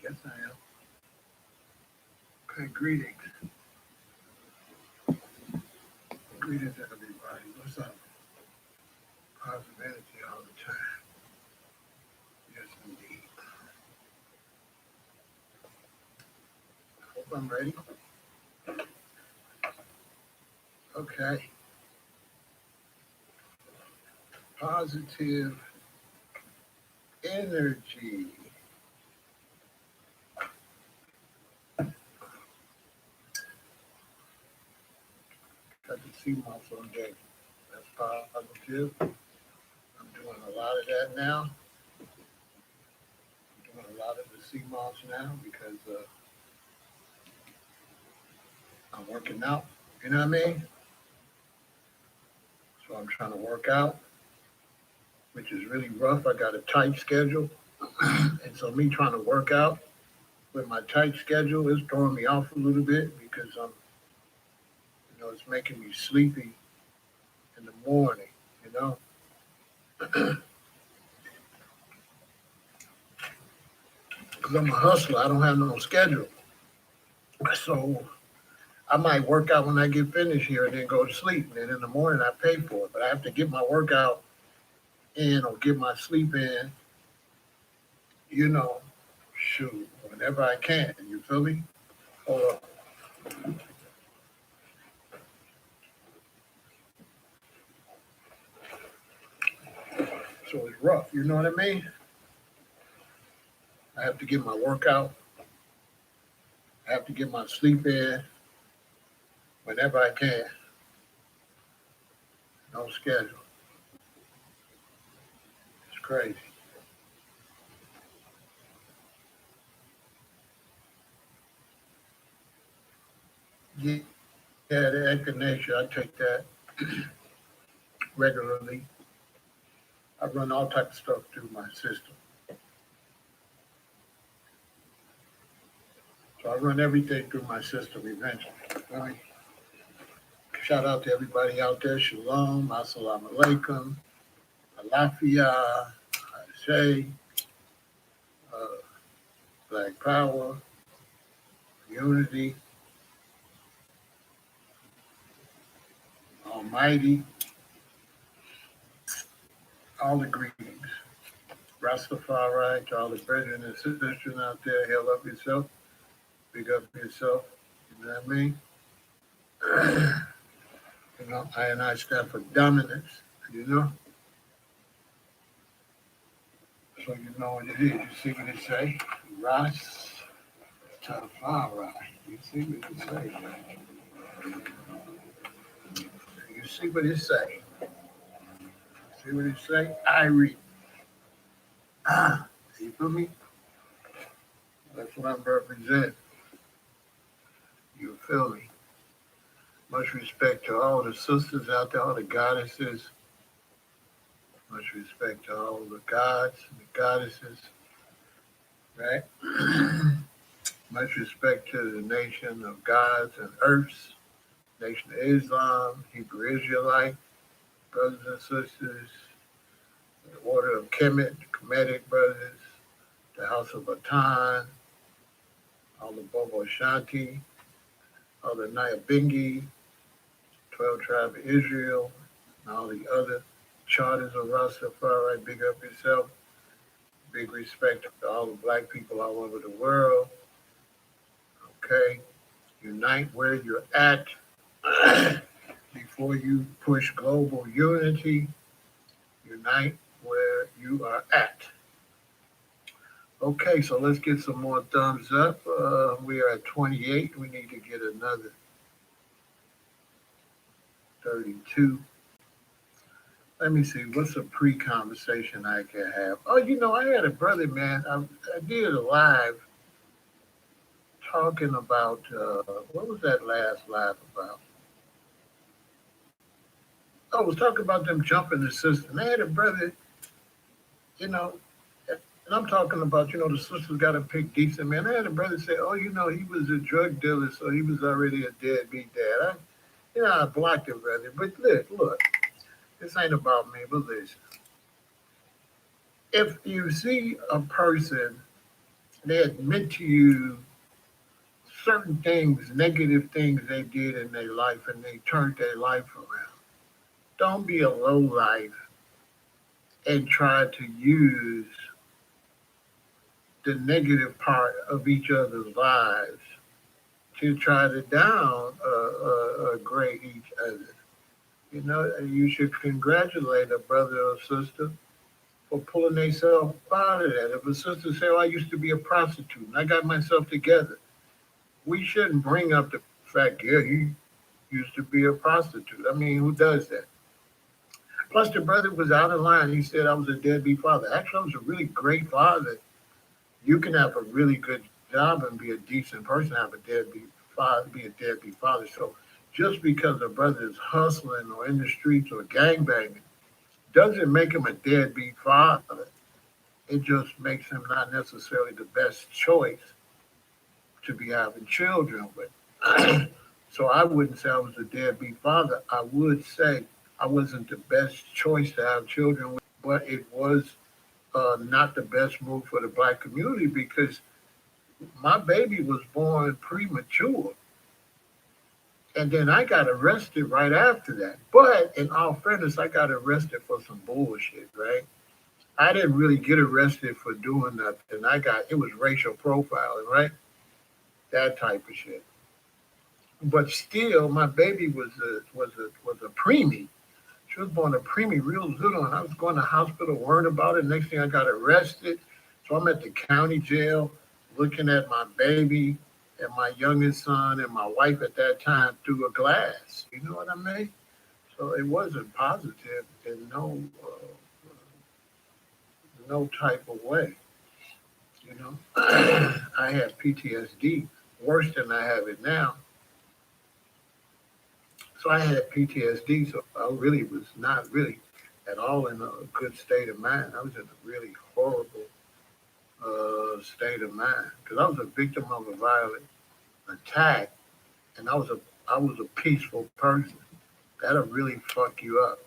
Yes, I am. Okay, greetings. Greetings, everybody. What's up? Positive energy all the time. Yes, indeed. Hope I'm ready. Okay. Positive energy. Got the sea moss on deck. That's positive. I'm doing a lot of that now. I'm doing a lot of the sea moss now because I'm working out. You know what I mean? So I'm trying to work out, which is really rough. I got a tight schedule. And so me trying to work out with my tight schedule is throwing me off a little bit because it's making me sleepy in the morning, you know. Because I'm a hustler, I don't have no schedule. So I might work out when I get finished here and then go to sleep. And then in the morning I pay for it. But I have to get my workout in or get my sleep in, you know, shoot, whenever I can. You feel me? Hold on. So it's rough, you know what I mean? I have to get my workout. I have to get my sleep in whenever I can. No schedule. It's crazy. Yeah, the echinacea, I take that regularly. I run all type of stuff through my system. So I run everything through my system eventually. Right? Shout out to everybody out there. Shalom, assalamu alaikum, alafia, Ashe, uh, Black Power, Unity, Almighty, all the greetings. Rastafari, to all the brethren and sisters out there, hail up yourself, big up yourself. You know what I mean? I stand for dominance, you know? So you know what it is. You see what it say? Ras Tafari. You see what it say? You see what it say? See what it say? I read. You feel me? That's what I'm representing. You feel me? Much respect to all the sisters out there, all the goddesses. Much respect to all the gods and the goddesses, right? Much respect to the nation of gods and earths, Nation of Islam, Hebrew Israelite, brothers and sisters, the Order of Kemet, the Kemetic brothers, the House of Batan, all the Bobo Shanti, all the Nyabingi, 12 Tribe of Israel, and all the other charters of Rastafari. Big up yourself. Big respect to all the black people all over the world. Okay? Unite where you're at before you push global unity. Unite where you are at. Okay, so let's get some more thumbs up. We are at 28. We need to get another 32. Let me see. What's a pre-conversation I can have? Oh, I had a brother, man. I did a live talking about, what was that last live about? I was talking about them jumping the system. They had a brother, and I'm talking about, the sisters got to pick decent, man. I had a brother say, oh, he was a drug dealer, so he was already a deadbeat dad. I blocked him, brother. But look, this ain't about me, but listen. If you see a person they admit to you certain things, negative things they did in their life, and they turned their life around. Don't be a low life and try to use the negative part of each other's lives to try to grade each other. You know, you should congratulate a brother or sister for pulling themselves out of that. If a sister say, "Oh, I used to be a prostitute and I got myself together," we shouldn't bring up the fact, "Yeah, he used to be a prostitute." I mean, who does that? Plus, the brother was out of line. He said, "I was a deadbeat father." Actually, I was a really great father. You can have a really good job and be a decent person, have a deadbeat father, be a deadbeat father. So just because a brother is hustling or in the streets or gangbanging doesn't make him a deadbeat father. It just makes him not necessarily the best choice to be having children with. So I wouldn't say I was a deadbeat father. I would say I wasn't the best choice to have children with, but it was not the best move for the black community because my baby was born premature. And then I got arrested right after that. But in all fairness, I got arrested for some bullshit, right? I didn't really get arrested for doing nothing. It was racial profiling, right? That type of shit. But still, my baby was a preemie. She was born a preemie, real little, and I was going to the hospital worrying about it. Next thing I got arrested. So I'm at the county jail looking at my baby and my youngest son and my wife at that time through a glass. You know what I mean? So it wasn't positive in no type of way. You know, I had PTSD worse than I have it now. So I had PTSD. So I really was not really at all in a good state of mind. I was in a really horrible state of mind because I was a victim of a violent attack, and I was a peaceful person. That'll really fuck you up.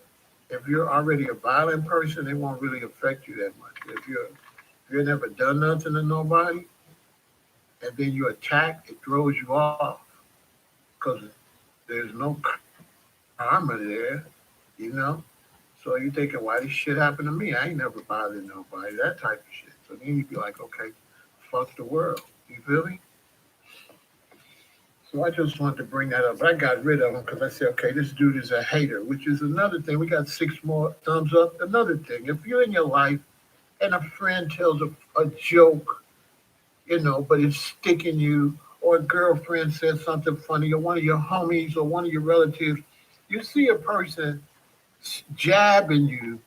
If you're already a violent person, it won't really affect you that much. If you've never done nothing to nobody, and then you attack, it throws you off because there's no karma there, you know. So you're thinking, why this shit happened to me? I ain't never bothered nobody. That type of shit. So then you'd be like, okay, fuck the world. You feel me? So I just wanted to bring that up. I got rid of him because I said, okay, this dude is a hater, which is another thing. We got six more thumbs up. Another thing, if you're in your life and a friend tells a joke, but it's sticking you, or a girlfriend says something funny, or one of your homies or one of your relatives, you see a person jabbing you,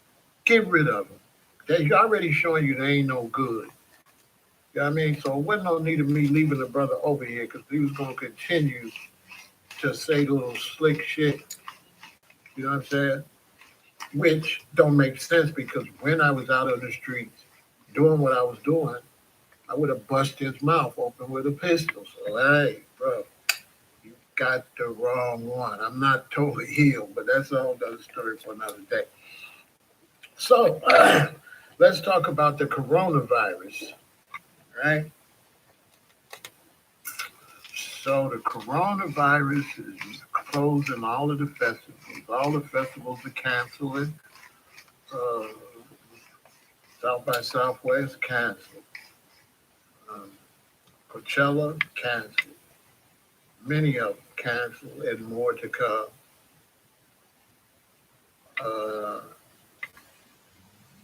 get rid of them. They're already showing you they ain't no good. You know what I mean? So it wasn't no need of me leaving the brother over here because he was going to continue to say little slick shit. You know what I'm saying? Which don't make sense because when I was out on the streets doing what I was doing, I would have bust his mouth open with a pistol. So, hey, bro, you got the wrong one. I'm not totally healed, but that's a whole other story for another day. So, let's talk about the coronavirus, right? So, the coronavirus is closing all of the festivals. All the festivals are canceling. Uh, South by Southwest canceled. Um, Coachella canceled. Many of them canceled, and more to come. Uh,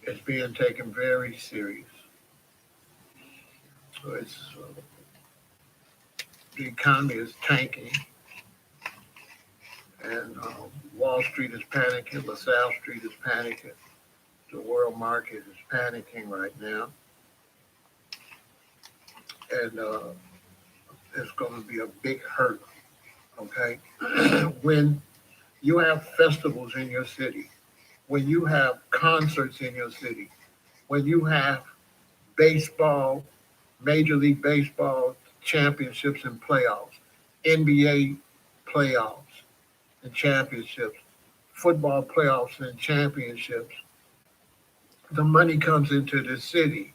it's being taken very serious. So the economy is tanking, and Wall Street is panicking. LaSalle Street is panicking. The world market is panicking right now, and it's going to be a big hurt. Okay, when you have festivals in your city, when you have concerts in your city, when you have baseball, Major League Baseball championships and playoffs, NBA playoffs and championships, football playoffs and championships. The money comes into the city.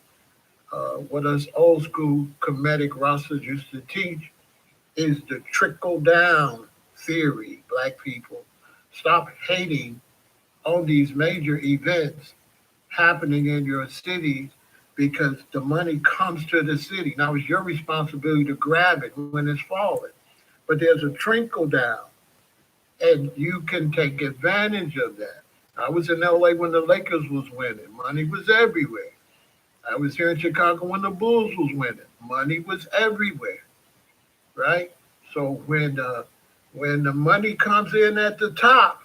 what us old school comedic rosters used to teach is the trickle down theory. Black people, stop hating on these major events happening in your city because the money comes to the city. Now it's your responsibility to grab it when it's falling. But there's a trickle down, and you can take advantage of that. I was in LA when the Lakers was winning. Money was everywhere. I was here in Chicago when the Bulls was winning. Money was everywhere, right? So when the money comes in at the top,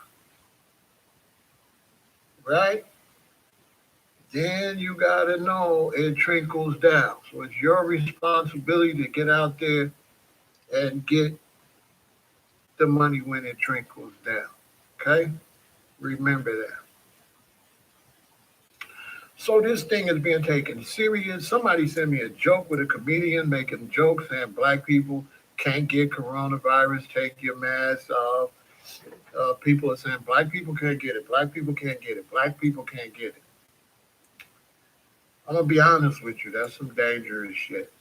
right? Then you gotta know it trickles down. So it's your responsibility to get out there and get the money when it trickles down. Okay? Remember that. So this thing is being taken serious. Somebody sent me a joke with a comedian making jokes saying black people can't get coronavirus, take your mask off. People are saying black people can't get it, black people can't get it, black people can't get it. I'm gonna be honest with you, that's some dangerous shit.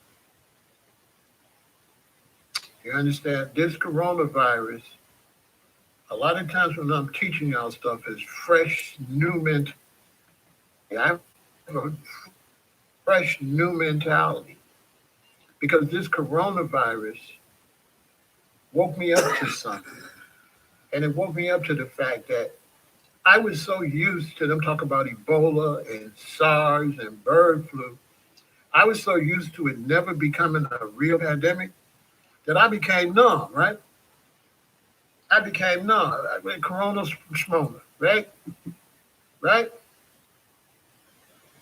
You understand? This coronavirus, a lot of times when I'm teaching y'all stuff, is fresh new mentality. I have a fresh new mentality because this coronavirus woke me up to something. And it woke me up to the fact that I was so used to them talking about Ebola and SARS and bird flu. I was so used to it never becoming a real pandemic that I became numb, right? I became numb. I went corona smona, right? Right?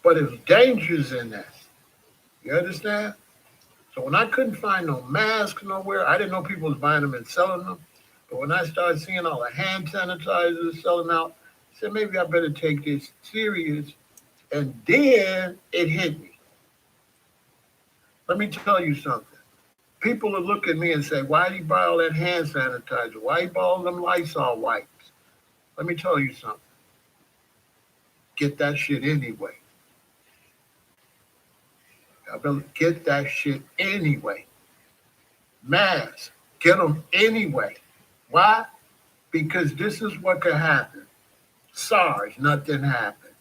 But there's dangers in that. You understand? So when I couldn't find no masks nowhere, I didn't know people was buying them and selling them. But when I started seeing all the hand sanitizers selling out, I said maybe I better take this serious. And then it hit me. Let me tell you something. People will look at me and say, why do you buy all that hand sanitizer? Why you buy all them Lysol wipes? Let me tell you something. Get that shit anyway. I better get that shit anyway. Masks, get them anyway. Why? Because this is what could happen. SARS, nothing happened.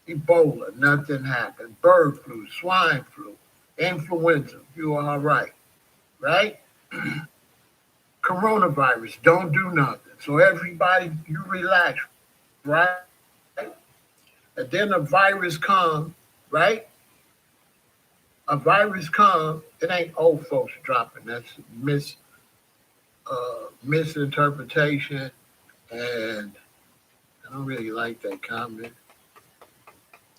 Ebola, nothing happened. Bird flu, swine flu, influenza, you are all right, right? Coronavirus, don't do nothing. So everybody, you relax, right? And then a virus comes, right? A virus comes, it ain't old folks dropping. That's misinterpretation, and I don't really like that comment.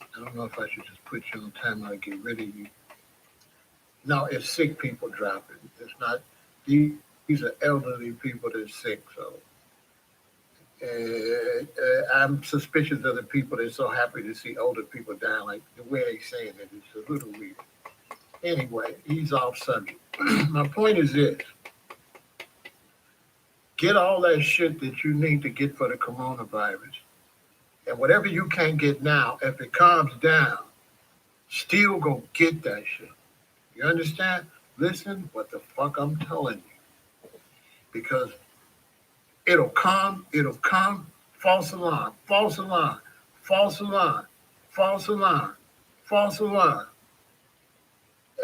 I don't know if I should just put you on time or get rid of you. No, it's sick people dropping. It's not. These are elderly people that are sick. So I'm suspicious of the people that are so happy to see older people dying. Like the way they saying it, it's a little weird. Anyway, he's off subject. My point is this: get all that shit that you need to get for the coronavirus, and whatever you can't get now, if it calms down, still go get that shit. You understand? Listen what the fuck I'm telling you. Because it'll come, false alarm, false alarm, false alarm, false alarm, false alarm.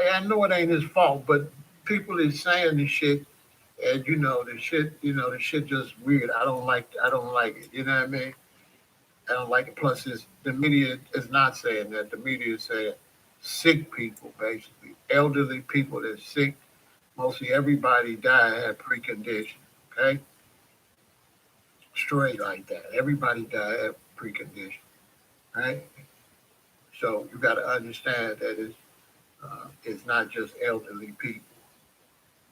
And I know it ain't his fault, but people is saying this shit, and the shit just weird. I don't like it. You know what I mean? I don't like it. Plus, the media is not saying that. The media is saying sick people, basically. Elderly people that are sick. Mostly everybody died had precondition. Okay? Straight like that. Everybody died had precondition. Right? So you got to understand that it's not just elderly people.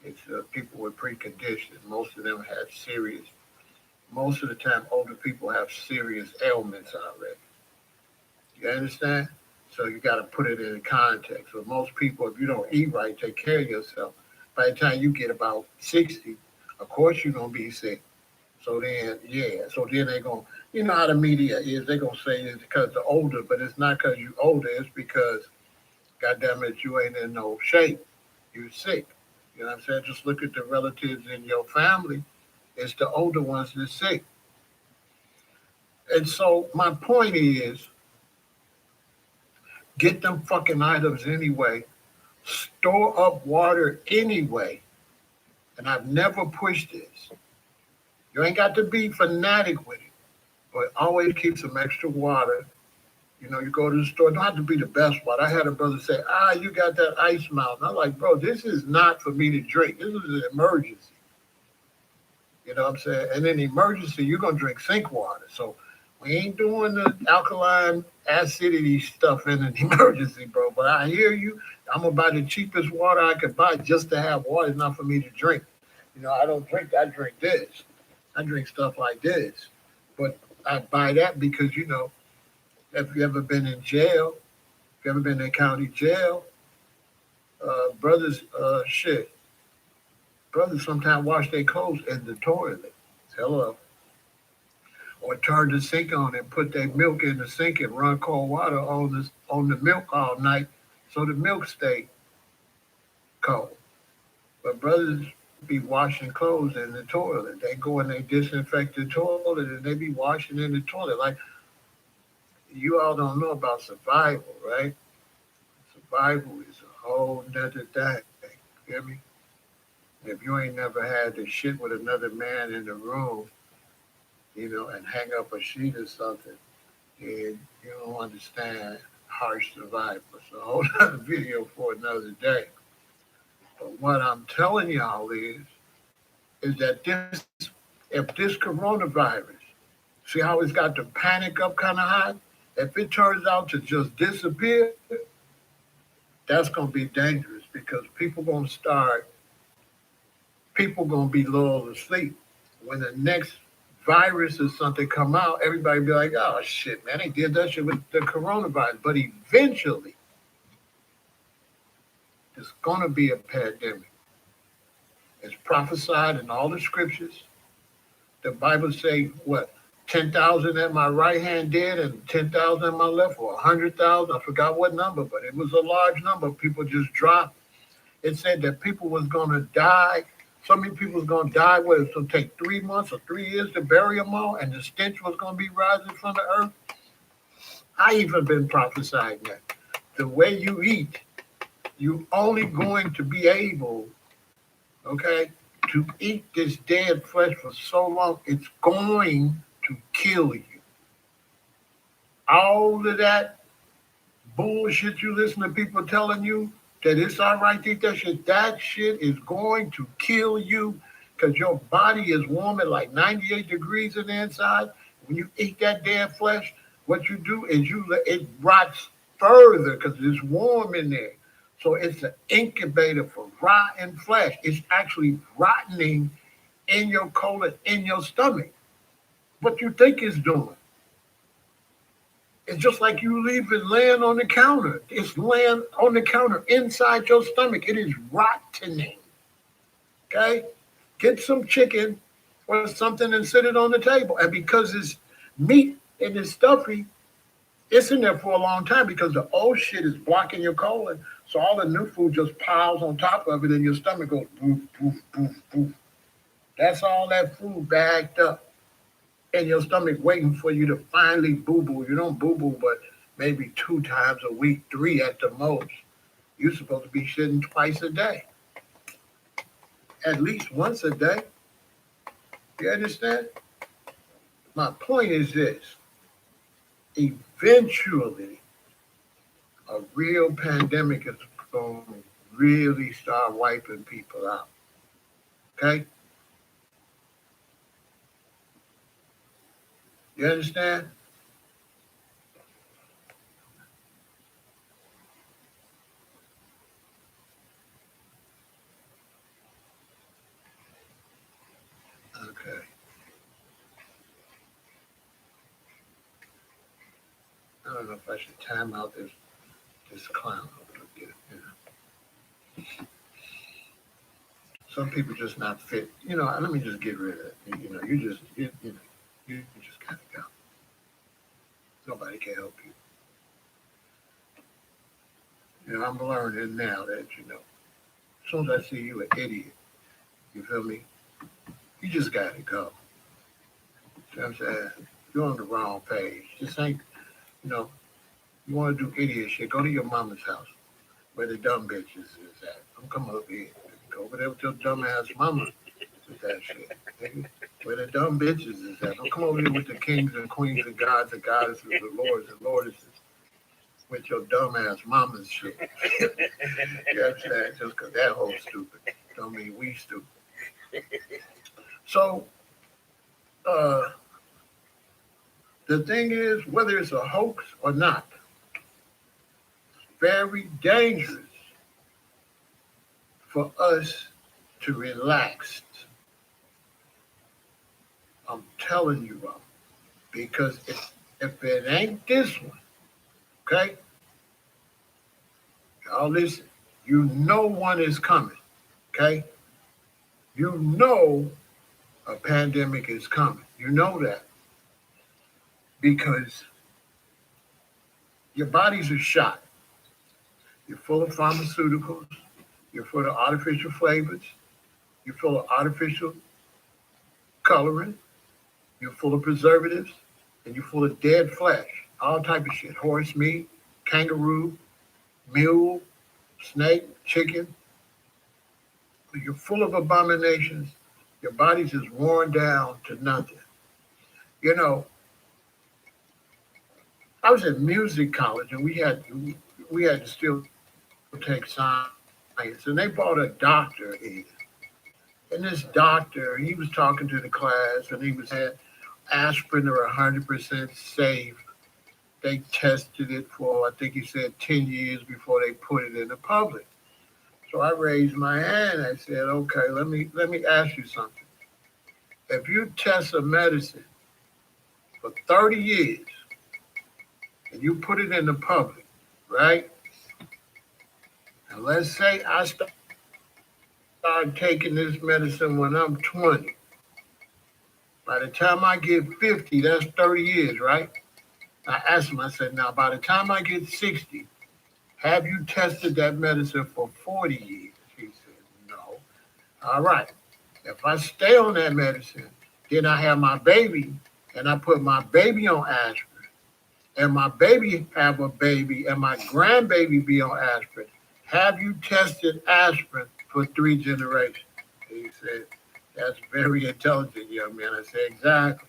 It's people with preconditions. Most of them have serious. Most of the time, older people have serious ailments already. You understand? So you got to put it in context. So most people, if you don't eat right, take care of yourself, by the time you get about 60, of course you're going to be sick. So then, yeah. So then they're going, you know how the media is. They're going to say it's because they're older, but it's not because you're older. It's because God damn it, you ain't in no shape. You're sick. You know what I'm saying? Just look at the relatives in your family. It's the older ones that's sick. And so my point is, get them fucking items anyway. Store up water anyway. And I've never pushed this. You ain't got to be fanatic with it, but always keep some extra water. You know, you go to the store, don't have to be the best water. I had a brother say, you got that ice mountain. I'm like, bro, this is not for me to drink. This is an emergency. You know what I'm saying? And in emergency, you're going to drink sink water. So we ain't doing the alkaline acidity stuff in an emergency, bro. But I hear you. I'm going to buy the cheapest water I could buy just to have water. It's not for me to drink. You know, I don't drink, I drink this. I drink stuff like this. But I buy that because, you know, if you ever been in jail, if you ever been in county jail, brothers, brothers sometimes wash their clothes in the toilet. Hello. Or turn the sink on and put their milk in the sink and run cold water on the milk all night so the milk stay cold. But brothers be washing clothes in the toilet. They go and they disinfect the toilet and they be washing in the toilet. Like you all don't know about survival, right? Survival is a whole nother thing. You hear me? If you ain't never had to shit with another man in the room, you know, and hang up a sheet or something, and you don't understand harsh survival. It's a whole other video for another day. But what I'm telling y'all is that if this coronavirus, see how it's got the panic up kind of high? If it turns out to just disappear, that's going to be dangerous because people going to be lulled to sleep. When the next virus or something come out, everybody be like, oh shit, man, they did that shit with the coronavirus. But eventually, it's going to be a pandemic. It's prophesied in all the scriptures. The Bible say what 10,000 at my right hand dead and 10,000 at my left, or 100,000. I forgot what number, but it was a large number. People just dropped. It said that people was going to die. So many people was going to die. What it's going to take 3 months or 3 years to bury them all, and the stench was going to be rising from the earth. I even been prophesying that the way you eat, you only going to be able, okay, to eat this dead flesh for so long, it's going to kill you. All of that bullshit you listen to people telling you that it's all right to eat that shit is going to kill you because your body is warm at like 98 degrees in the inside. When you eat that dead flesh, what you do is it rots further because it's warm in there. So it's an incubator for rotten flesh. It's actually rotting in your colon, in your stomach. What you think it's doing? It's just like you leave it laying on the counter. It's laying on the counter inside your stomach. It is rotting. Okay? Get some chicken or something and sit it on the table. And because it's meat and it's stuffy, it's in there for a long time because the old shit is blocking your colon. So all the new food just piles on top of it and your stomach goes boof, boof, boof, boof. That's all that food bagged up in your stomach waiting for you to finally boo-boo. You don't boo-boo, but maybe 2 times a week, 3 at the most. You're supposed to be shitting twice a day. At least once a day. You understand? My point is this. Eventually, a real pandemic is going to really start wiping people out. Okay? You understand? Okay. I don't know if I should time out this clown over here. You know? Some people just not fit. You know, let me just get rid of it. You know, you just gotta go. Nobody can help you. I'm learning now that, as soon as I see you an idiot, you feel me? You just got to go. See what I'm saying? You're on the wrong page. This ain't, you know, you want to do idiot shit, go to your mama's house where the dumb bitches is at. Don't come up here. Go over there with your dumb ass mama with that shit. Nigga. Where the dumb bitches is at. Don't come over here with the kings and queens and gods and goddesses and lords and lordesses with your dumb ass mama's shit. You know what I'm saying? Just because that whole stupid. Don't mean we stupid. So, uh, the thing is, whether it's a hoax or not, very dangerous for us to relax. I'm telling you, Rob, because if it ain't this one, okay, y'all listen, you know one is coming, okay? You know a pandemic is coming. You know that because your bodies are shot. You're full of pharmaceuticals. You're full of artificial flavors. You're full of artificial coloring. You're full of preservatives. And you're full of dead flesh. All type of shit. Horse meat, kangaroo, mule, snake, chicken. You're full of abominations. Your body's just worn down to nothing. You know, I was in music college and we had to still take science. And they brought a doctor in. And this doctor, he was talking to the class and he was saying aspirin are 100% safe. They tested it for, I think he said 10 years before they put it in the public. So I raised my hand. I said, okay, let me ask you something. If you test a medicine for 30 years and you put it in the public, right? And let's say I start taking this medicine when I'm 20. By the time I get 50, that's 30 years, right? I asked him, I said, now by the time I get 60, have you tested that medicine for 40 years? He said, no. All right. If I stay on that medicine, then I have my baby, and I put my baby on aspirin, and my baby have a baby, and my grandbaby be on aspirin. Have you tested aspirin for 3 generations? He said, that's very intelligent, young man. I said, exactly.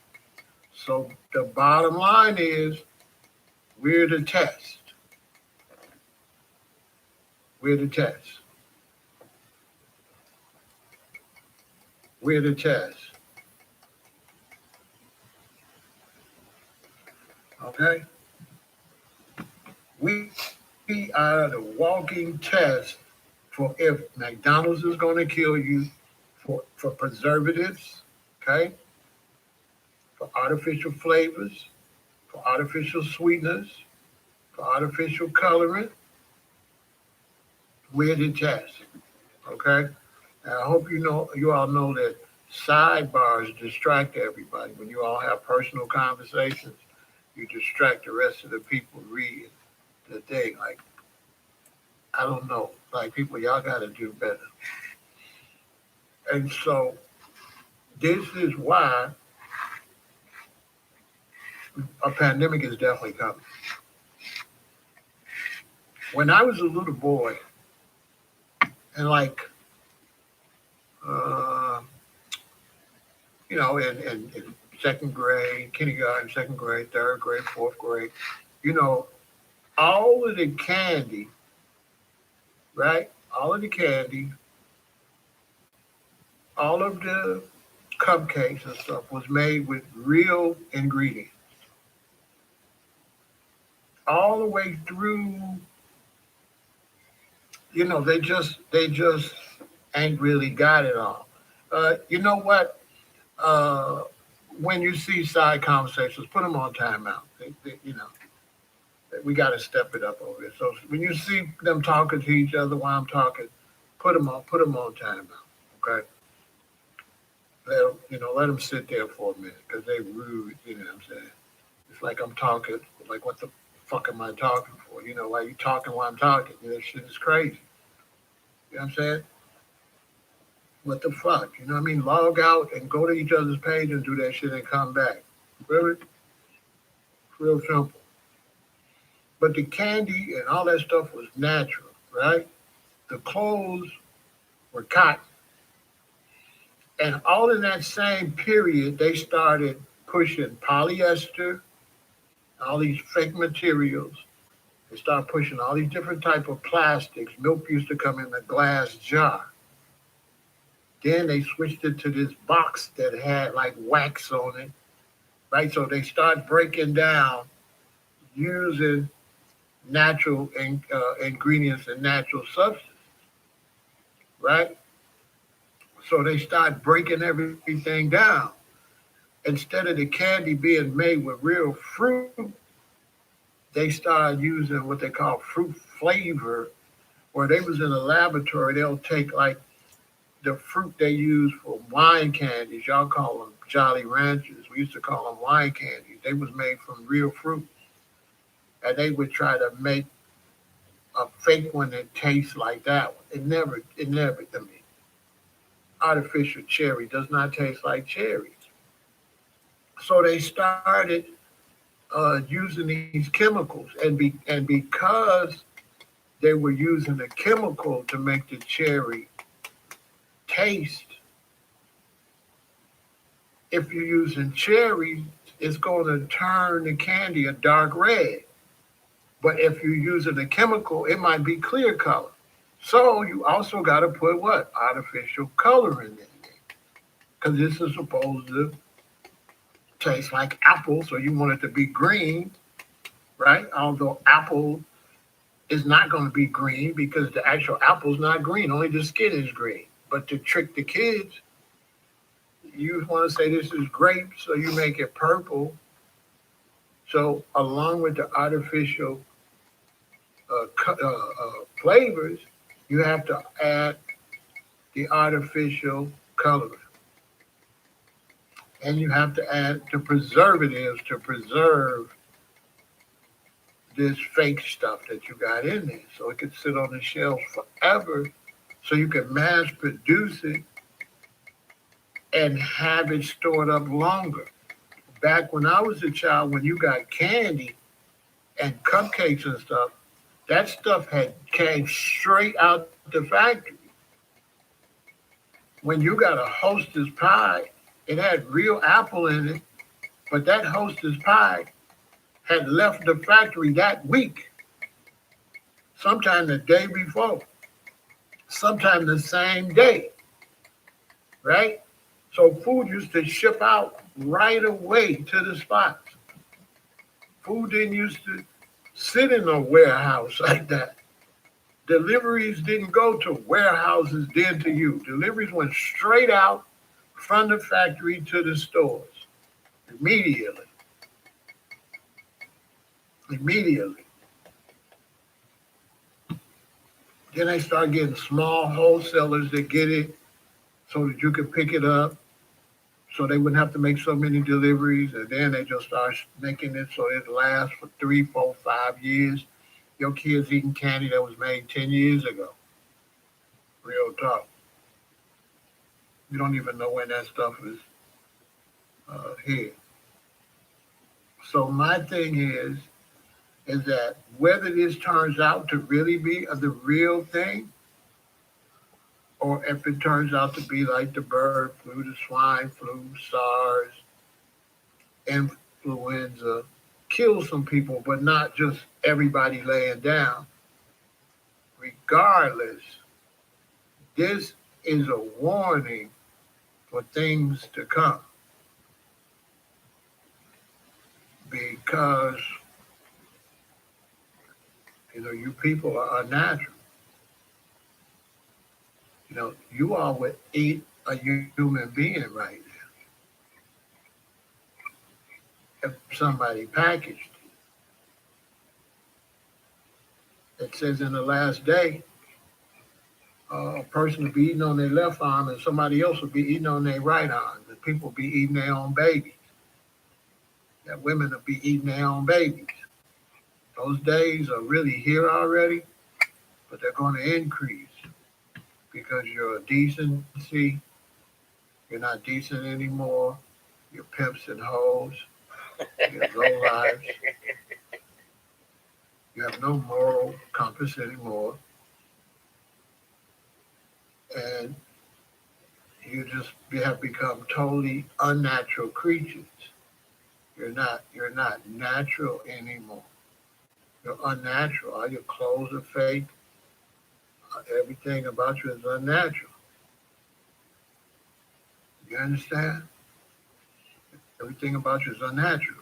So the bottom line is, we're the test. We're the test. We're the test. Okay? We are the walking test for if McDonald's is going to kill you for preservatives, okay? For artificial flavors, for artificial sweeteners, for artificial coloring. We're the test, okay? And I hope you all know that sidebars distract everybody. When you all have personal conversations, you distract the rest of the people reading the thing. Like, I don't know. Like, people, y'all got to do better. And so this is why a pandemic is definitely coming. When I was a little boy, and like, uh, in second grade, kindergarten, second grade, third grade, fourth grade, you know, all of the candy, right? All of the candy, all of the cupcakes and stuff was made with real ingredients. All the way through, they just ain't really got it all. You know what? Uh, when you see side conversations, put them on timeout. We got to step it up over here. So when you see them talking to each other while I'm talking, put them on timeout. Okay, let them sit there for a minute because they rude. You know what I'm saying? It's like I'm talking. Like, what the fuck am I talking for? people, while you talking while I'm talking. That shit is crazy. You know what I'm saying? What the fuck? You know what I mean? Log out and go to each other's page and do that shit and come back. Really? Real simple. But the candy and all that stuff was natural, right? The clothes were cotton. And all in that same period, they started pushing polyester, all these fake materials. They started pushing all these different type of plastics. Milk used to come in a glass jar. Then they switched it to this box that had like wax on it, right? So they start breaking down using natural ingredients and natural substances, right? So they start breaking everything down. Instead of the candy being made with real fruit, they started using what they call fruit flavor, where they was in a laboratory, they'll take like the fruit they use for wine candies. Y'all call them Jolly Ranchers. We used to call them wine candies. They was made from real fruit. And they would try to make a fake one that tastes like that one. I mean, artificial cherry does not taste like cherries. So they started using these chemicals, and because they were using a chemical to make the cherry taste, if you're using cherry, it's going to turn the candy a dark red. But if you're using a chemical, it might be clear color. So you also got to put what? Artificial color in there. Because this is supposed to taste like apple, so you want it to be green, right? Although apple is not going to be green because the actual apple is not green, only the skin is green. But to trick the kids, you want to say this is grape, so you make it purple. So along with the artificial flavors, you have to add the artificial coloring. And you have to add the preservatives to preserve this fake stuff that you got in there. So it could sit on the shelves forever, so you can mass produce it and have it stored up longer. Back when I was a child, when you got candy and cupcakes and stuff, that stuff had came straight out the factory. When you got a Hostess pie, it had real apple in it, but that Hostess pie had left the factory that week, sometime the day before, sometime the same day, right? So food used to ship out right away to the spots. Food didn't used to sit in a warehouse like that. Deliveries didn't go to warehouses then to you. Deliveries went straight out from the factory to the stores immediately. Immediately. Then they start getting small wholesalers that get it so that you could pick it up, so they wouldn't have to make so many deliveries. And then they just start making it so it lasts for 3, 4, 5 years. Your kids eating candy that was made 10 years ago. Real talk. You don't even know when that stuff is here. So my thing is that whether this turns out to really be the real thing, or if it turns out to be like the bird flu, the swine flu, SARS, influenza, kill some people, but not just everybody laying down. Regardless, this is a warning for things to come, because you people are unnatural. You all would eat a human being right now if somebody packaged it. It says in the last day, a person will be eating on their left arm and somebody else will be eating on their right arm. And people will be eating their own babies. That women will be eating their own babies. Those days are really here already, but they're going to increase because your decency, you're not decent anymore. You're pimps and hoes. You're low lives. You have no moral compass anymore. And you have become totally unnatural creatures. You're not natural anymore. You're unnatural. All your clothes are fake. Everything about you is unnatural. You understand? Everything about you is unnatural.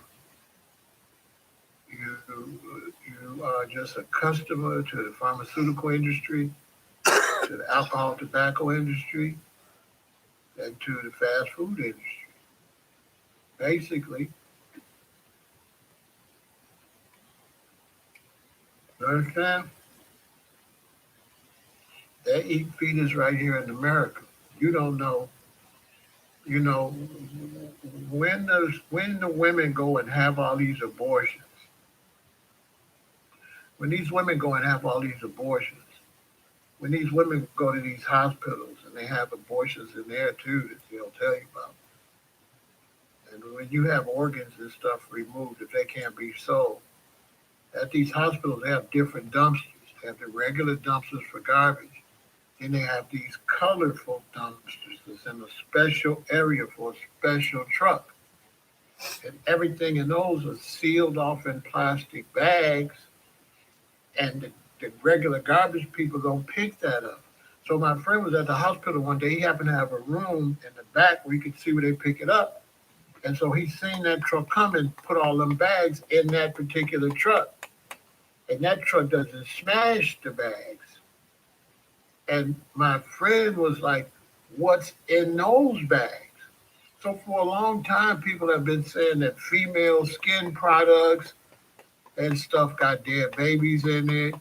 You are just a customer to the pharmaceutical industry, to the alcohol tobacco industry, and to the fast food industry. Basically, you understand? They eat fetus right here in America. You don't know. You know when the women go and have all these abortions. When these women go and have all these abortions, when these women go to these hospitals and they have abortions in there too that they'll tell you about. And when you have organs and stuff removed, if they can't be sold, at these hospitals they have different dumpsters. They have the regular dumpsters for garbage. Then they have these colorful dumpsters that's in a special area for a special truck. And everything in those are sealed off in plastic bags, and the regular garbage people don't pick that up. So my friend was at the hospital one day. He happened to have a room in the back where you could see where they pick it up. And so he seen that truck come and put all them bags in that particular truck. And that truck doesn't smash the bags. And my friend was like, what's in those bags? So for a long time, people have been saying that female skin products and stuff got dead babies in it.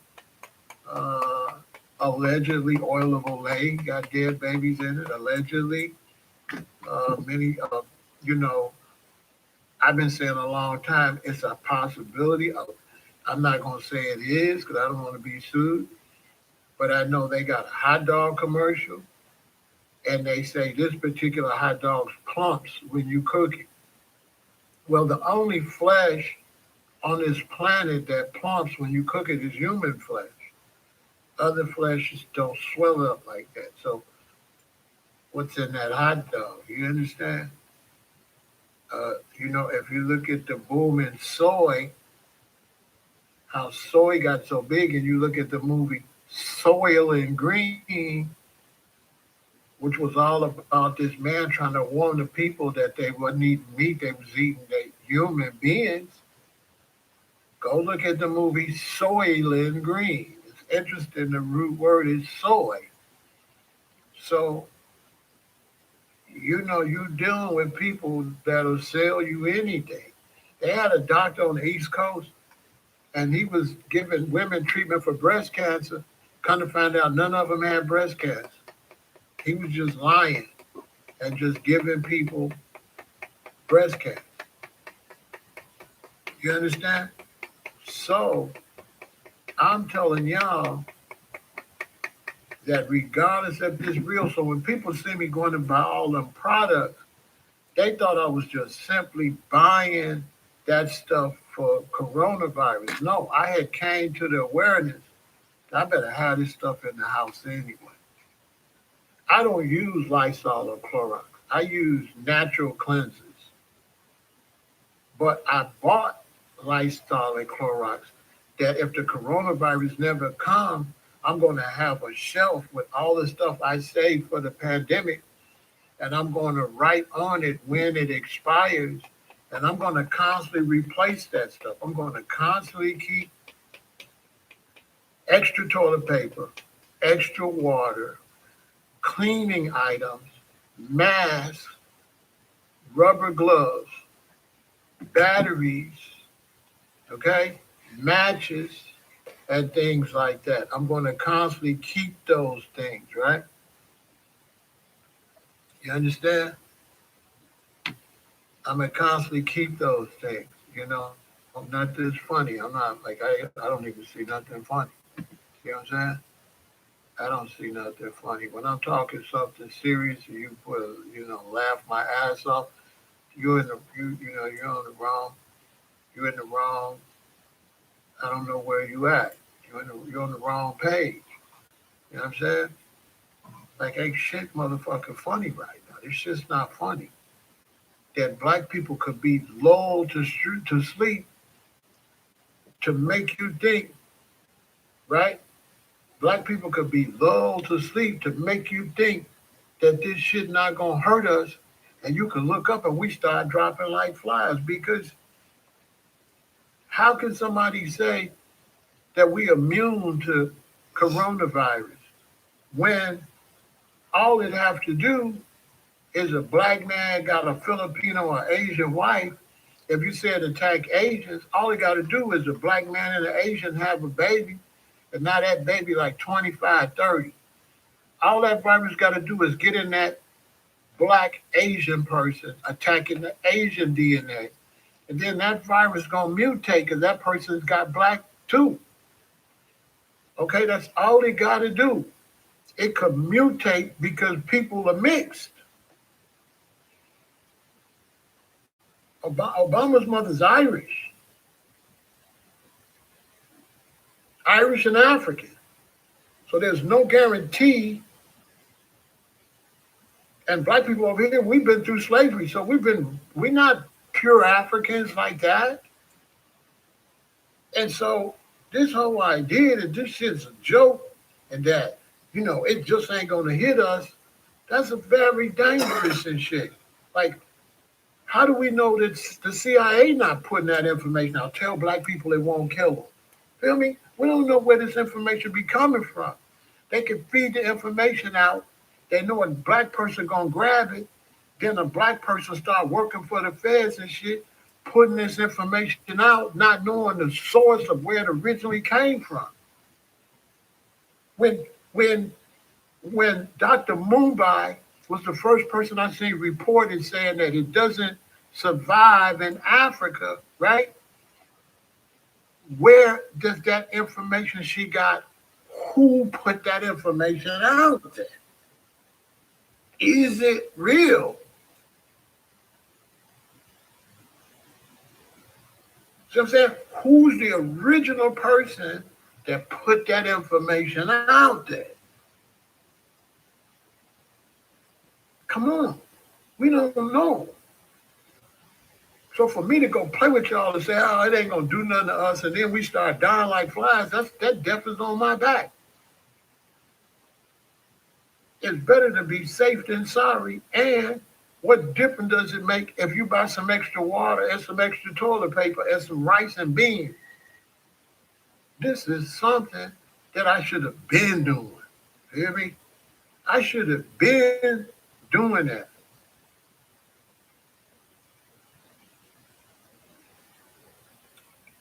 Uh, Allegedly, oil of Olay got dead babies in it. Allegedly, many of you know, I've been saying a long time it's a possibility. I'm not going to say it is because I don't want to be sued, but I know they got a hot dog commercial and they say this particular hot dog's plumps when you cook it. Well, the only flesh on this planet that plumps when you cook it is human flesh. Other fleshes don't swell up like that. So what's in that hot dog? You understand? If you look at the boom in soy, how soy got so big, and you look at the movie Soylent Green, which was all about this man trying to warn the people that they wasn't eating meat, they was eating the human beings. Go look at the movie Soylent Green. It's interesting. The root word is soy. So you dealing with people that'll sell you anything. They had a doctor on the East Coast, and he was giving women treatment for breast cancer. Come to find out, none of them had breast cancer. He was just lying and just giving people breast cancer. You understand? So I'm telling y'all that regardless if it's real, so when people see me going to buy all them products, they thought I was just simply buying that stuff for coronavirus. No, I had came to the awareness that I better have this stuff in the house anyway. I don't use Lysol or Clorox. I use natural cleansers. But I bought Lysol and Clorox that if the coronavirus never come, I'm going to have a shelf with all the stuff I saved for the pandemic, and I'm going to write on it when it expires, and I'm going to constantly replace that stuff. I'm going to constantly keep extra toilet paper, extra water, cleaning items, masks, rubber gloves, batteries, okay, matches, and things like that. I'm going to constantly keep those things, right? You understand? I'm going to constantly keep those things, nothing's funny. I'm not like I don't even see nothing funny. You know what I'm saying? I don't see nothing funny. When I'm talking something serious and you put laugh my ass off, you're in the you're on the wrong you're in the wrong I don't know where you at. You're on the wrong page. You know what I'm saying? Like ain't shit motherfucking funny right now. It's just not funny. That black people could be lulled to sleep to make you think, right? Black people could be lulled to sleep to make you think that this shit not gonna hurt us, and you can look up and we start dropping like flies. Because how can somebody say that we immune to coronavirus when all it have to do is a black man got a Filipino or Asian wife? If you said attack Asians, all it got to do is a black man and an Asian have a baby, and now that baby like 25, 30. All that virus got to do is get in that black Asian person, attacking the Asian DNA. And then that virus gonna mutate because that person's got black too. Okay, that's all they gotta do. It could mutate because people are mixed. Obama's mother's Irish, Irish and African. So there's no guarantee. And black people over here, we've been through slavery, so we're not pure Africans like that. And so this whole idea that this shit's a joke and that, it just ain't gonna hit us, that's a very dangerous and shit. Like, how do we know that the CIA not putting that information out? Tell black people it won't kill them. Feel me? We don't know where this information be coming from. They can feed the information out. They know a black person gonna grab it. Then a black person start working for the feds and shit, putting this information out, not knowing the source of where it originally came from. When when when Dr. Mumbai was the first person I seen reported saying that it doesn't survive in Africa, right? Where does that information she got? Who put that information out there? Is it real? So I'm saying, who's the original person that put that information out there? Come on. We don't know. So for me to go play with y'all and say, oh, it ain't gonna do nothing to us, and then we start dying like flies, that death is on my back. It's better to be safe than sorry. And what difference does it make if you buy some extra water and some extra toilet paper and some rice and beans? This is something that I should have been doing. Hear me? I should have been doing that.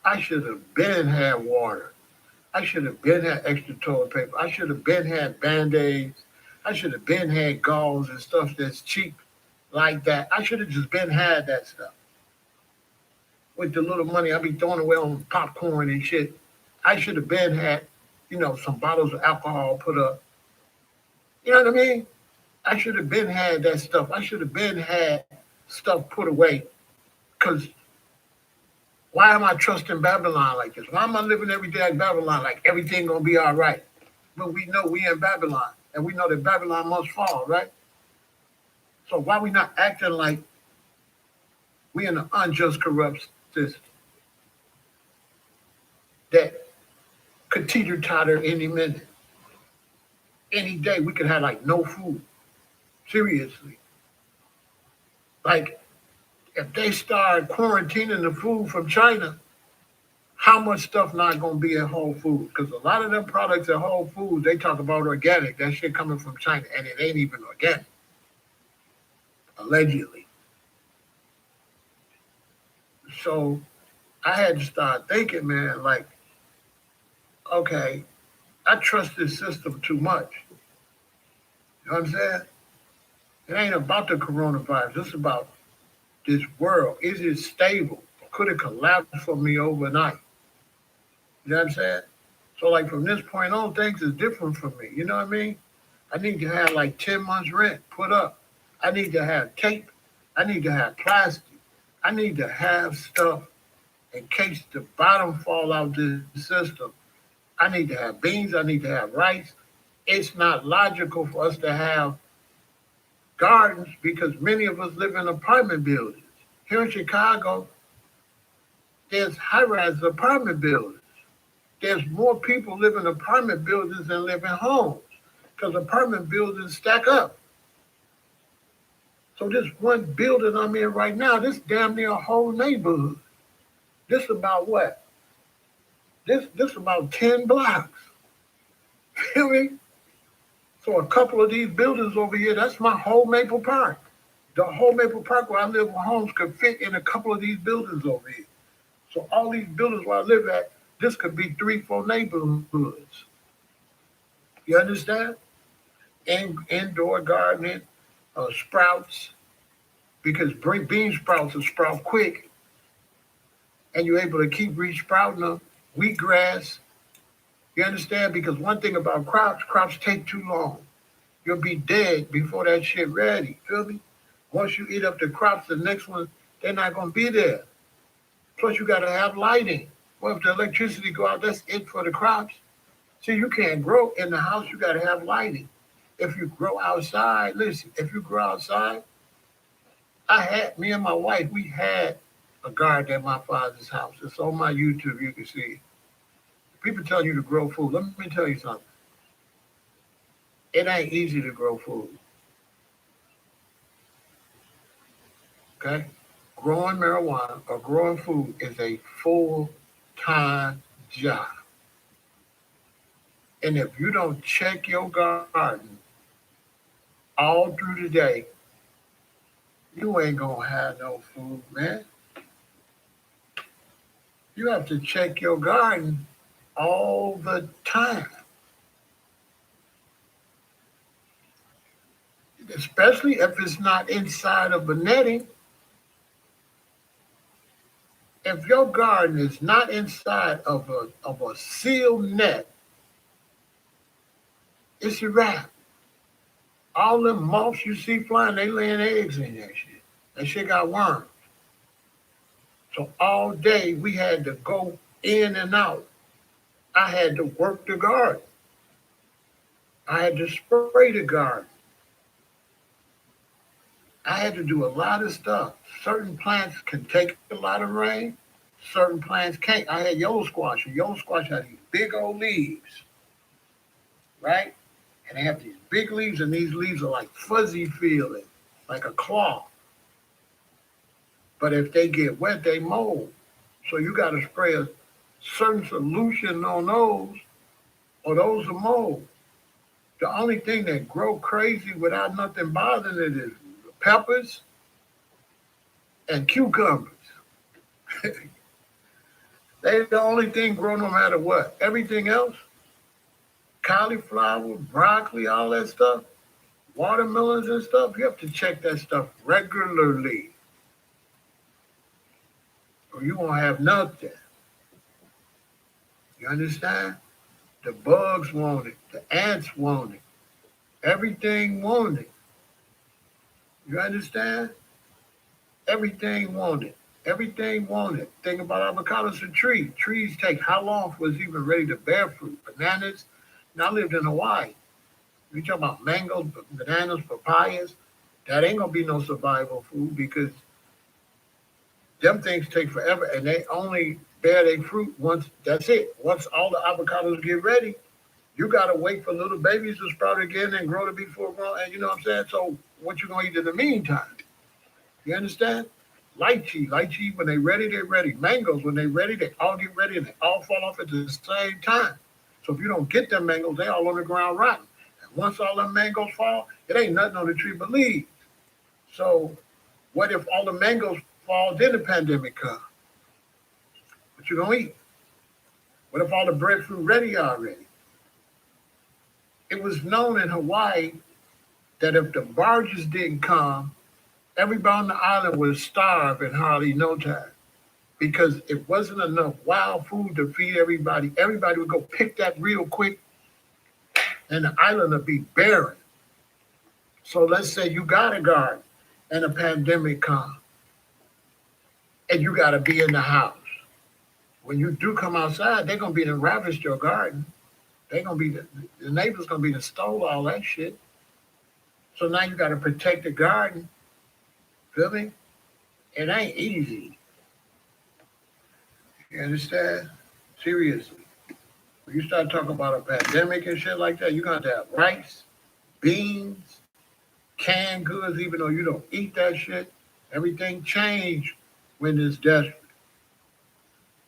I should have been had water. I should have been had extra toilet paper. I should have been had band-aids. I should have been had gauze and stuff that's cheap like that. I should have just been had that stuff. With the little money I be throwing away on popcorn and shit, I should have been had, some bottles of alcohol put up. You know what I mean? I should have been had that stuff. I should have been had stuff put away. Because why am I trusting Babylon like this? Why am I living every day like Babylon, like everything gonna be all right? But we know we in Babylon, and we know that Babylon must fall, right? So why we not acting like we in an unjust, corrupt system that could teeter-totter any minute? Any day we could have like no food. Seriously. Like if they start quarantining the food from China, how much stuff not gonna be at Whole Foods? Because a lot of them products at Whole Foods, they talk about organic. That shit coming from China, and it ain't even organic, allegedly. So I had to start thinking, man, like, okay, I trust this system too much. You know what I'm saying? It ain't about the coronavirus. It's about this world. Is it stable? could have collapsed for me overnight. You know what I'm saying? So like from this point on, things is different for me. You know what I mean? I need to have like 10 months rent put up. I need to have tape. I need to have plastic. I need to have stuff in case the bottom fall out the system. I need to have beans. I need to have rice. It's not logical for us to have gardens because many of us live in apartment buildings. Here in Chicago, there's high-rise apartment buildings. There's more people live in apartment buildings than live in homes because apartment buildings stack up. So this one building I'm in right now, this damn near a whole neighborhood. This about what? This about 10 blocks. Feel me? So a couple of these buildings over here, that's my whole Maple Park. The whole Maple Park where I live with homes could fit in a couple of these buildings over here. So all these buildings where I live at, this could be 3, 4 neighborhoods. You understand? Indoor gardening, sprouts, because bean sprouts will sprout quick, and you're able to keep re-sprouting them. Wheatgrass, you understand? Because one thing about crops take too long. You'll be dead before that shit ready. Feel me? Once you eat up the crops, the next one, they're not gonna be there. Plus, you gotta have lighting. Well, if the electricity go out, that's it for the crops. See, you can't grow in the house. You gotta have lighting. If you grow outside, listen. If you grow outside, me and my wife, we had a garden at my father's house. It's on my YouTube. You can see it. People tell you to grow food. Let me tell you something. It ain't easy to grow food. Okay? Growing marijuana or growing food is a full-time job. And if you don't check your garden all through the day, you ain't gonna have no food, man. You have to check your garden all the time. Especially if it's not inside of a netting. If your garden is not inside of a sealed net, it's a wrap. All them moths you see flying, they laying eggs in that shit. That shit got worms. So all day we had to go in and out. I had to work the garden. I had to spray the garden. I had to do a lot of stuff. Certain plants can take a lot of rain. Certain plants can't. I had yellow squash, and yellow squash had these big old leaves, right? And they have these big leaves, and these leaves are like fuzzy feeling, like a cloth. But if they get wet, they mold. So you got to spray a certain solution on those, or those are mold. The only thing that grow crazy without nothing bothering it is peppers and cucumbers. They the only thing grow no matter what. Everything else, cauliflower, broccoli, all that stuff, watermelons and stuff, you have to check that stuff regularly. Or you won't have nothing. You understand? The bugs want it. The ants want it. Everything want it. You understand? Everything want it. Everything want it. Think about avocados, a tree. Trees take how long for it's even ready to bear fruit? Bananas. Now I lived in Hawaii. You talk about mangoes, bananas, papayas. That ain't gonna be no survival food because them things take forever and they only bear their fruit once. That's it. Once all the avocados get ready, you gotta wait for little babies to sprout again and grow to be full grown. And you know what I'm saying? So what you gonna eat in the meantime? You understand? Lychee, when they ready, they're ready. Mangoes, when they ready, they all get ready and they all fall off at the same time. So if you don't get them mangoes, they all on the ground rotten. And once all them mangoes fall, it ain't nothing on the tree but leaves. So what if all the mangoes fall, then the pandemic comes? What you gonna eat? What if all the breadfruit ready already? It was known in Hawaii that if the barges didn't come, everybody on the island would starve in hardly no time. because it wasn't enough wild food to feed everybody. Everybody would go pick that real quick, and the island would be barren. So let's say you got a garden, and a pandemic comes, and you got to be in the house. When you do come outside, they're gonna be to ravaged your garden. They're gonna be the neighbors gonna be to stole all that shit. So now you got to protect the garden. Feel me? It ain't easy. You understand? Seriously. When you start talking about a pandemic and shit like that, you're going to have rice, beans, canned goods, even though you don't eat that shit. Everything changed when it's desperate.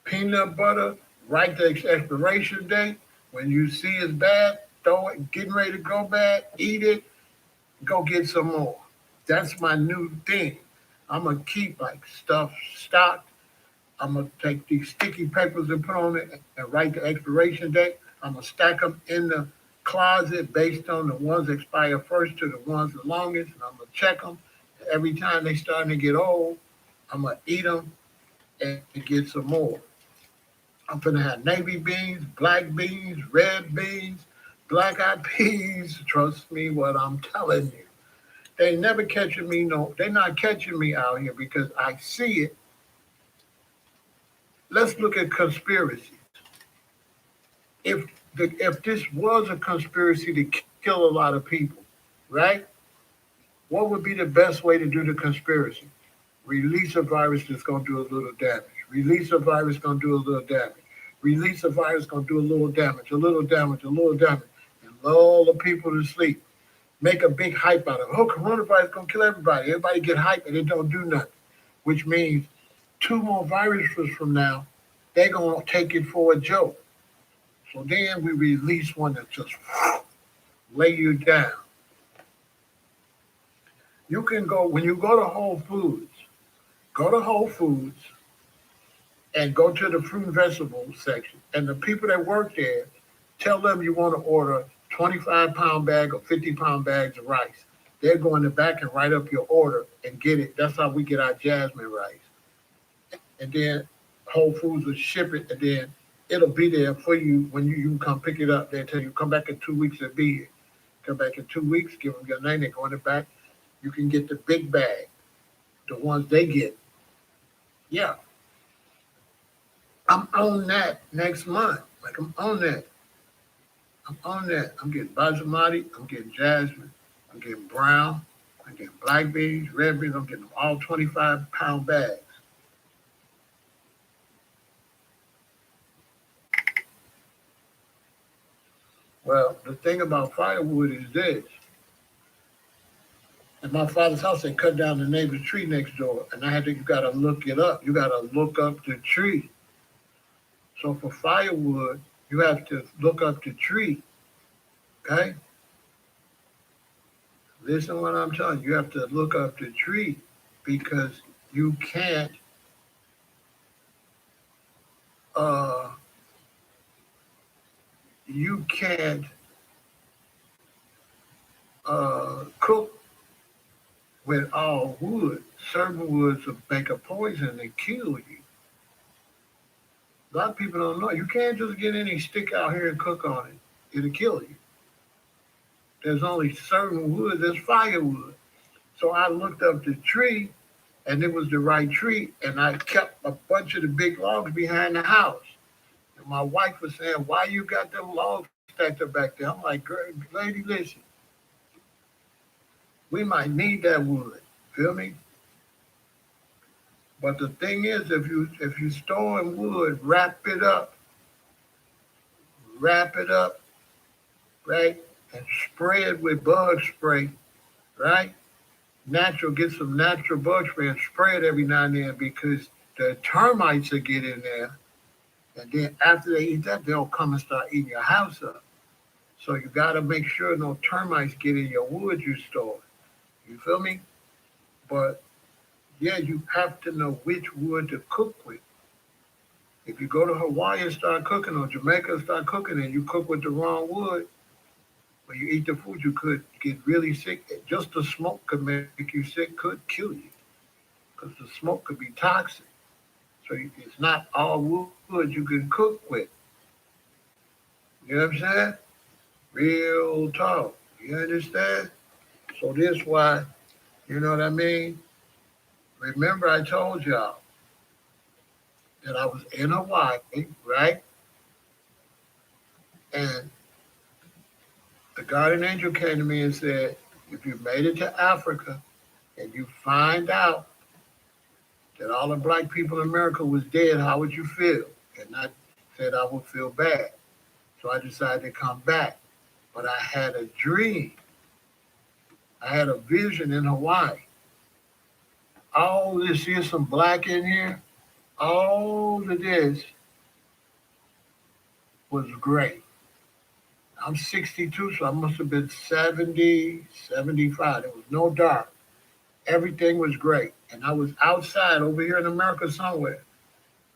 Peanut butter, right to expiration date. When you see it's bad, throw it, getting ready to go bad, eat it, go get some more. That's my new thing. I'm going to keep like stuff stocked. I'm gonna take these sticky papers and put on it and write the expiration date. I'm gonna stack them in the closet based on the ones that expire first to the ones the longest, and I'm gonna check them. Every time they starting to get old, I'm gonna eat them and get some more. I'm gonna have navy beans, black beans, red beans, black eyed peas. Trust me, what I'm telling you. They never catching me. No, they're not catching me out here because I see it. Let's look at conspiracies. If this was a conspiracy to kill a lot of people, right? What would be the best way to do the conspiracy? Release a virus that's gonna do a little damage. Release a virus gonna do a little damage. Release a virus gonna do a little damage, a little damage, a little damage, and lull the people to sleep. Make a big hype out of it. Oh, coronavirus gonna kill everybody. Everybody get hyped and it don't do nothing. Which means two more viruses from now, they're gonna take it for a joke. So then we release one that just lay you down. You can go when you go to Whole Foods, go to Whole Foods and go to the fruit and vegetable section. And the people that work there, tell them you want to order 25-pound bag or 50-pound bags of rice. They're going to back and write up your order and get it. That's how we get our jasmine rice. And then Whole Foods will ship it, and then it'll be there for you when you come pick it up. They tell you come back in 2 weeks and be here. Come back in 2 weeks, give them your name, they're going it back. You can get the big bag, the ones they get. Yeah, I'm on that next month. Like I'm on that. I'm on that. I'm getting basmati. I'm getting jasmine. I'm getting brown. I'm getting black beans, red beans. I'm getting them all 25-pound bags. Well, the thing about firewood is this. At my father's house, they cut down the neighbor's tree next door, and you got to look it up. You got to look up the tree. So for firewood, you have to look up the tree. Okay? Listen what I'm telling you. You have to look up the tree because you can't uh you can't cook with all wood. Certain woods will make a poison and kill you. A lot of people don't know. You can't just get any stick out here and cook on it. It'll kill you. There's only certain wood. There's firewood. So I looked up the tree, and it was the right tree, and I kept a bunch of the big logs behind the house. And my wife was saying, "Why you got them logs stacked up back there?" I'm like, "Lady, listen, we might need that wood. Feel me? But the thing is, if you storing wood, wrap it up, right, and spray it with bug spray, right? Get some natural bug spray and spray it every now and then because the termites will get in there, and then after they eat that, they'll come and start eating your house up. So you got to make sure no termites get in your wood you store. You feel me? But yeah, you have to know which wood to cook with. If you go to Hawaii and start cooking, or Jamaica and start cooking, and you cook with the wrong wood, when you eat the food, you could get really sick. Just the smoke could make you sick, could kill you, because the smoke could be toxic. So it's not all wood you can cook with. You know what I'm saying? Real talk. You understand? So this why, you know what I mean? Remember I told y'all that I was in Hawaii, right? And the guardian angel came to me and said, if you made it to Africa and you find out that all the black people in America was dead, how would you feel? And I said I would feel bad. So I decided to come back. But I had a dream. I had a vision in Hawaii. All this, here's some black in here. All of this was great. I'm 62, so I must have been 70, 75. There was no dark. Everything was great. And I was outside over here in America somewhere.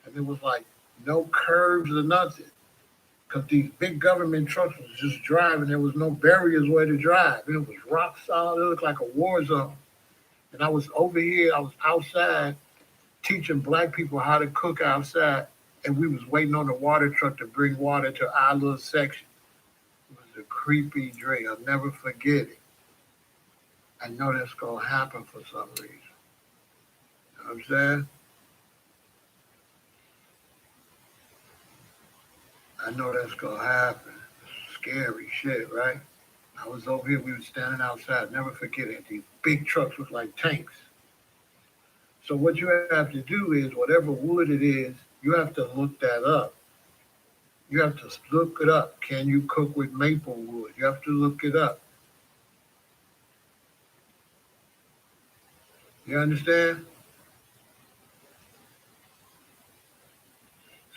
And it was like no curves or nothing. Because these big government trucks was just driving. There was no barriers where to drive. And it was rock solid. It looked like a war zone. And I was over here, I was outside teaching black people how to cook outside. And we was waiting on the water truck to bring water to our little section. It was a creepy dream. I'll never forget it. I know that's going to happen for some reason. You know what I'm saying? I know that's going to happen. Scary shit, right? I was over here, we were standing outside, never forget it. These big trucks look like tanks. So what you have to do is, whatever wood it is, you have to look that up. You have to look it up. Can you cook with maple wood? You have to look it up. You understand?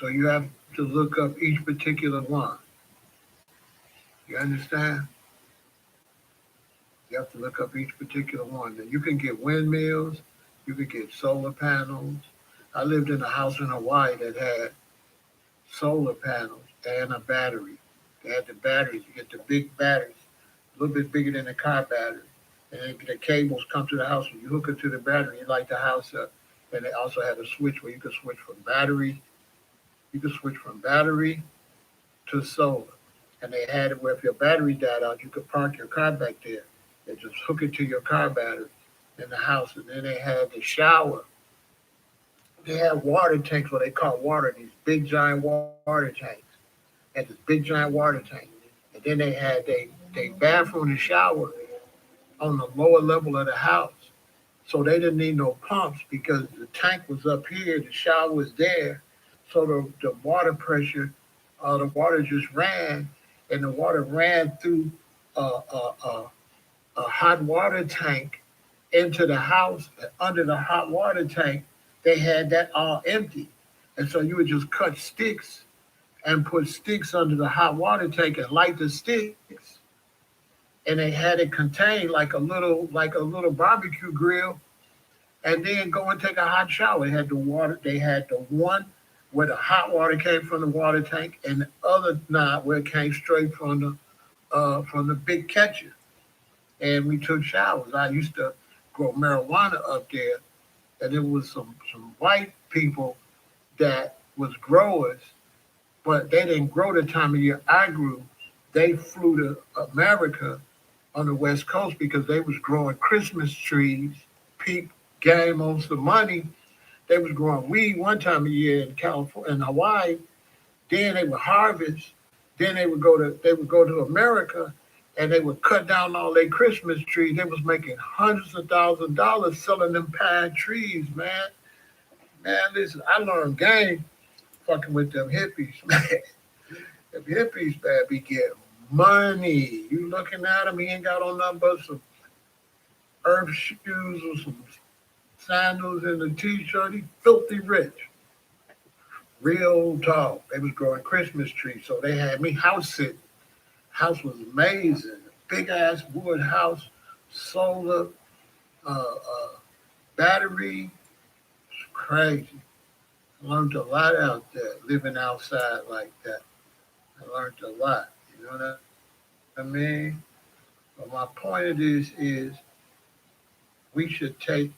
So you have to look up each particular one. You understand? You have to look up each particular one. And you can get windmills, you can get solar panels. I lived in a house in Hawaii that had solar panels and a battery. They had the batteries. You get the big batteries, a little bit bigger than a car battery. And then the cables come to the house and you hook it to the battery, you light the house up. And they also had a switch where you could switch from battery. You could switch from battery to solar. And they had it where if your battery died out, you could park your car back there and just hook it to your car battery in the house. And then they had the shower. They had water tanks, what they call water, these big giant water tanks. Had this big giant water tank. And then they had they bathroom and shower on the lower level of the house. So they didn't need no pumps because the tank was up here, the shower was there. So the water pressure, the water just ran, and the water ran through a hot water tank into the house. And under the hot water tank, they had that all empty. And so you would just cut sticks and put sticks under the hot water tank and light the sticks. And they had it contained like a little barbecue grill, and then go and take a hot shower. They had the water. They had the one where the hot water came from the water tank, and the other knob where it came straight from the big catcher. And we took showers. I used to grow marijuana up there, and it was some white people that was growers, but they didn't grow the time of year I grew. They flew to America on the West Coast because they was growing Christmas trees. People gave them some money. They was growing weed one time a year in California, in Hawaii. Then they would harvest. Then they would go to America, and they would cut down all their Christmas trees. They was making hundreds of thousands of dollars selling them pine trees, man. Man, listen, I learned game fucking with them hippies, man. Them hippies, man, be getting money. You looking at him, he ain't got on nothing but some earth shoes or some sandals and a t-shirt. He filthy rich. Real tall. They was growing Christmas trees, so they had me house sitting. House was amazing. Big ass wood house, solar, battery. It's crazy. I learned a lot out there, living outside like that. I learned a lot. You know what I mean? But my point of this is we should take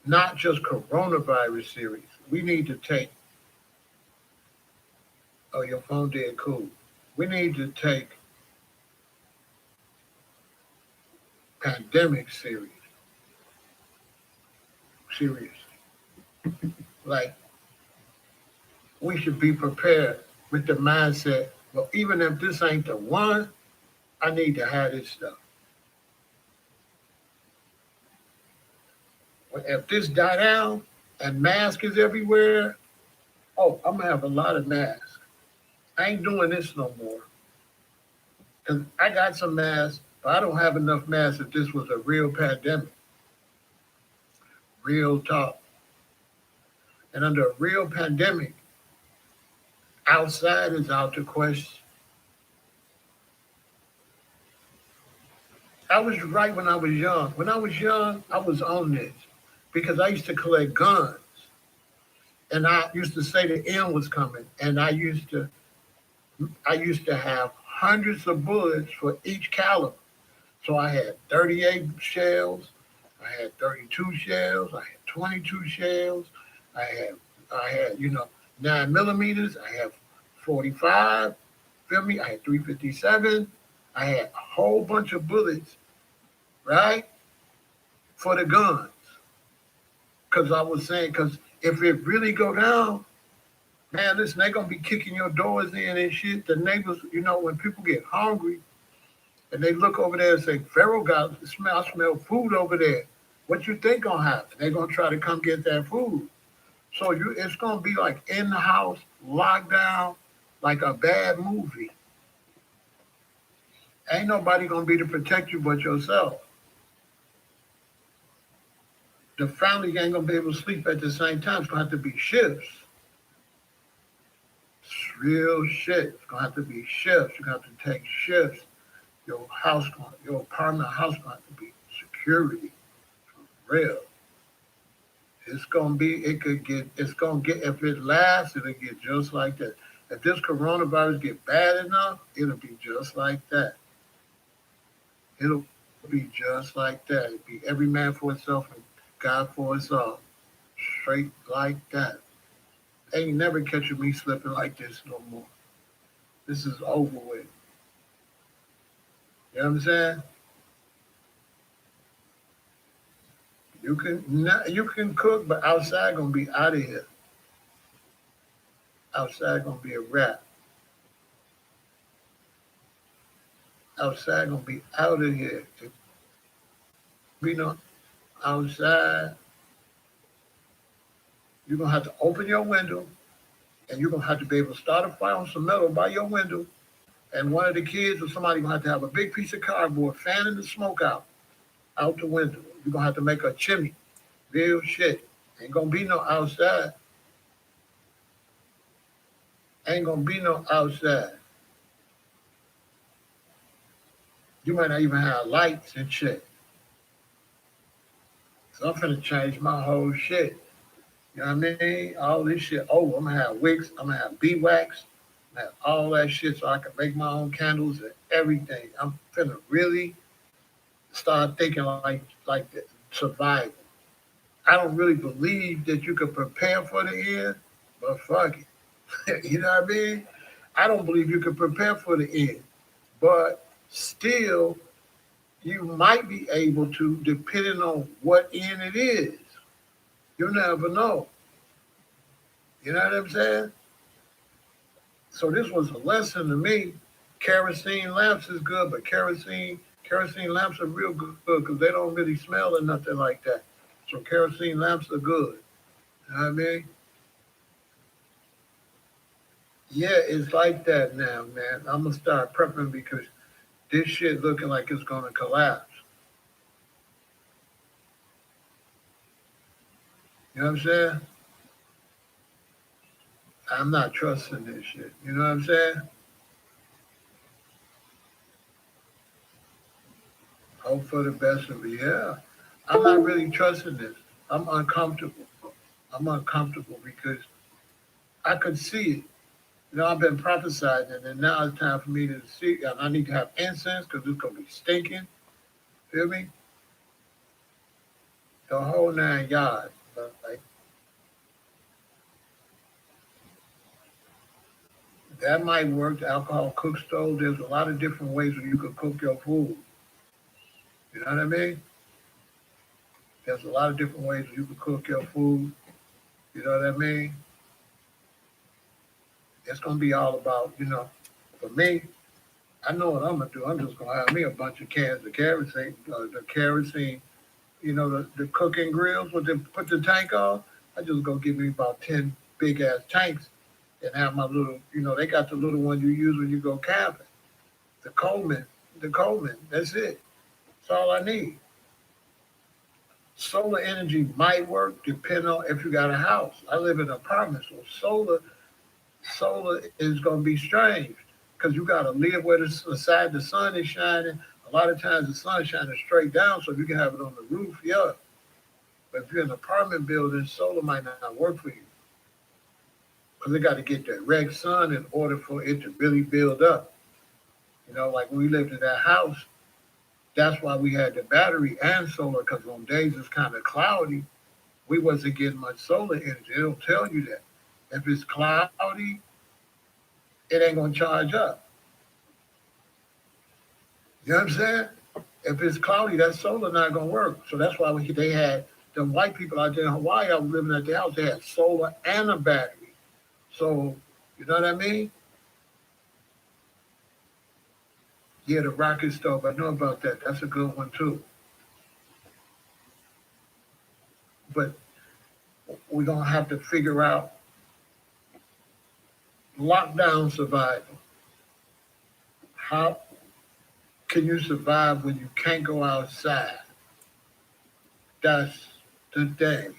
not just coronavirus serious. We need to take, oh, your phone did cool. We need to take pandemic serious. Like, we should be prepared with the mindset, well, even if this ain't the one, I need to have this stuff. If this die down and mask is everywhere, oh, I'm gonna have a lot of masks. I ain't doing this no more. Because I got some masks, but I don't have enough masks if this was a real pandemic. Real talk. And under a real pandemic, outside is out the question. I was right when I was young. When I was young, I was on this because I used to collect guns. And I used to say the end was coming. And I used to have hundreds of bullets for each caliber. So I had 38 shells, I had 32 shells, I had 22 shells, I had I had 9 millimeters, I have 45, feel me? I had 357, I had a whole bunch of bullets, right? For the guns. Cause I was saying, cause if it really go down, man, listen, they gonna be kicking your doors in and shit. The neighbors, when people get hungry, and they look over there and say, Pharaoh I smell food over there. What you think gonna happen? They're gonna try to come get that food. So it's gonna be like in the house, locked down, like a bad movie. Ain't nobody gonna be to protect you but yourself. The family ain't gonna be able to sleep at the same time. It's gonna have to be shifts. It's real shit. It's gonna have to be shifts. You're gonna have to take shifts. Your apartment house gonna have to be security. Real. It's gonna get, if it lasts, it'll get just like that. If this coronavirus get bad enough, it'll be just like that. It'll be just like that. It'll be every man for himself and God for us all. Straight like that. Ain't never catching me slipping like this no more. This is over with. You know what I'm saying? You can cook, but outside gonna be out of here. Outside gonna be a wrap. Outside gonna be out of here. If we know outside, you're gonna have to open your window, and you're gonna have to be able to start a fire on some metal by your window. And one of the kids or somebody gonna have to have a big piece of cardboard fanning the smoke out the window. You're gonna have to make a chimney. Real shit. Ain't gonna be no outside. Ain't gonna be no outside. You might not even have lights and shit. So I'm finna change my whole shit. You know what I mean? All this shit. Oh, I'm gonna have wicks. I'm gonna have beeswax. I'm gonna have all that shit so I can make my own candles and everything. I'm finna really start thinking like survival. I don't really believe that you can prepare for the end, but fuck it. You know what I mean? I don't believe you can prepare for the end, but still, you might be able to, depending on what end it is. You never know. You know what I'm saying? So this was a lesson to me. Kerosene lamps is good, but kerosene lamps are real good because they don't really smell or nothing like that. So kerosene lamps are good. You know what I mean? Yeah, it's like that now, man. I'm gonna start prepping because this shit looking like it's gonna collapse. You know what I'm saying? I'm not trusting this shit. You know what I'm saying? Hope for the best of it. Yeah. I'm not really trusting this. I'm uncomfortable. I'm uncomfortable because I could see it. I've been prophesying, and then now it's time for me to see. And I need to have incense because it's gonna be stinking. Feel me? The whole 9 yards. Like, That might work. The alcohol cook stove. There's a lot of different ways that you could cook your food. You know what I mean? There's a lot of different ways that you could cook your food. You know what I mean? It's gonna be all about, for me, I know what I'm gonna do. I'm just gonna have me a bunch of cans of kerosene, the cooking grills with the put the tank on. I just go get me about 10 big ass tanks and have my little, they got the little one you use when you go camping. The Coleman, the Coleman. That's it. That's all I need. Solar energy might work depending on if you got a house. I live in an apartment, so solar is going to be strange because you got to live where the side the sun is shining. A lot of times the sun is shining straight down, so you can have it on the roof. Yeah, but if you're in an apartment building, solar might not work for you because they got to get direct sun in order for it to really build up. Like when we lived in that house, that's why we had the battery and solar because on days it's kind of cloudy, we wasn't getting much solar energy. It'll tell you that. If it's cloudy, it ain't gonna charge up. You know what I'm saying? If it's cloudy, that solar not gonna work. So that's why they had the white people out there in Hawaii. I was living at the house. They had solar and a battery. So you know what I mean? Yeah, the rocket stove. I know about that. That's a good one too. But we're gonna have to figure out lockdown survival. How can you survive when you can't go outside? That's the thing.